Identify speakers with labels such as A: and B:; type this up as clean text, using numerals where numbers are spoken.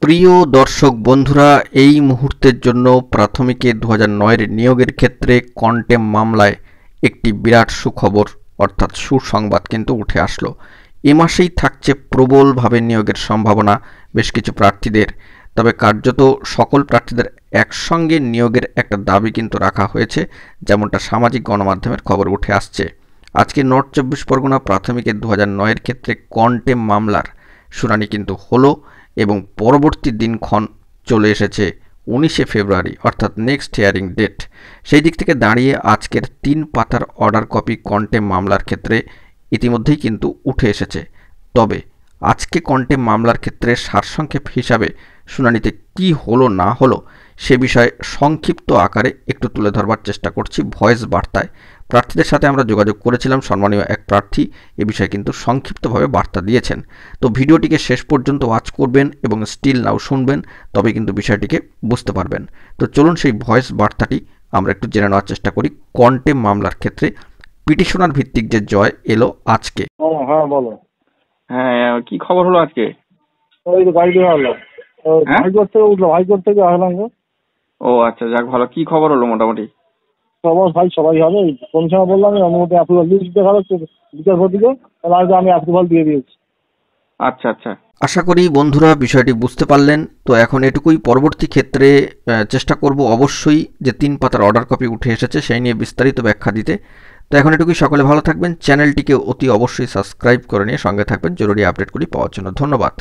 A: প্রিয় দর্শক বন্ধুরা, এই মুহূর্তের জন্য প্রাথমিকে 2009-এর নিয়োগের ক্ষেত্রে কন্টেম মামলায় একটি বিরাট সুখবর অর্থাৎ সুসংবাদ কিন্তু উঠে আসলো। এ মাসেই থাকছে প্রবলভাবে নিয়োগের সম্ভাবনা বেশ কিছু প্রার্থীদের। তবে কার্যত সকল প্রার্থীদের একসঙ্গে নিয়োগের একটা দাবি কিন্তু রাখা হয়েছে, যেমনটা সামাজিক গণমাধ্যমের খবর উঠে আসছে। আজকে নর্থ 24 পরগনা প্রাথমিকের 2009-এর ক্ষেত্রে কন্টেম মামলার শুনানি কিন্তু হলো এবং পরবর্তী দিনক্ষণ চলে এসেছে 19শে ফেব্রুয়ারি অর্থাৎ নেক্সট হিয়ারিং ডেট। সেই দিক থেকে দাঁড়িয়ে আজকের 3 পাতার অর্ডার কপি কন্টেম মামলার ক্ষেত্রে ইতিমধ্যেই কিন্তু উঠে এসেছে। তবে আজকে কন্টেম মামলার ক্ষেত্রে সারসংক্ষেপ হিসাবে শুনানিতে কি হলো না হলো সে বিষয়ে সংক্ষিপ্ত আকারে একটু তুলে ধরবার চেষ্টা করছি ভয়েস বার্তায়। প্রার্থীদের সাথে আমরা যোগাযোগ করেছিলাম, সম্মানীয় এক প্রার্থী এ বিষয়ে কিন্তু সংক্ষিপ্তভাবে বার্তা দিয়েছেন। তো ভিডিওটিকে শেষ পর্যন্ত ওয়াচ করবেন এবং স্টিল নাও শুনবেন, তবে কিন্তু বিষয়টিকে বুঝতে পারবেন। তো চলুন সেই ভয়েস বার্তাটি আমরা একটু জেনে নেওয়ার চেষ্টা করি। কন্টেম মামলার ক্ষেত্রে পিটিশনার ভিত্তিক যে জয় এলো আজকে।
B: হ্যাঁ বলো।
C: হ্যাঁ, কি খবর হলো আজকে?
B: ওই তো গাড়ি দিয়ে আসলাম,
C: হ্যাঁ?
B: হাইকোর্ট থেকে উঠলাম, হাইকোর্ট থেকে আসলাম গো।
C: ও আচ্ছা, যাক ভালো। কি খবর হলো মোটামুটি?
B: সবাই হবে। কোন সময় বললাম অনুমতি অ্যাপ্রুভাল লিস্ট দেখা যাচ্ছে বিচারপতিকে, তাহলে আমি অ্যাপ্রুভাল দিয়ে দিয়েছি।
C: আচ্ছা আচ্ছা,
A: আশা করি বন্ধুরা বিষয়টি বুঝতে পারলেন। তো এখন এটুকুই, পরবর্তী ক্ষেত্রে চেষ্টা করব অবশ্যই যে 3 পাতার অর্ডার কপি উঠে এসেছে সেই নিয়ে বিস্তারিত ব্যাখ্যা দিতে। তো এখন এটুকুই, সকলে ভালো থাকবেন। চ্যানেলটিকে অতি অবশ্যই সাবস্ক্রাইব করে নিয়ে সঙ্গে থাকবেন জরুরি আপডেটগুলি পাওয়ার জন্য। ধন্যবাদ।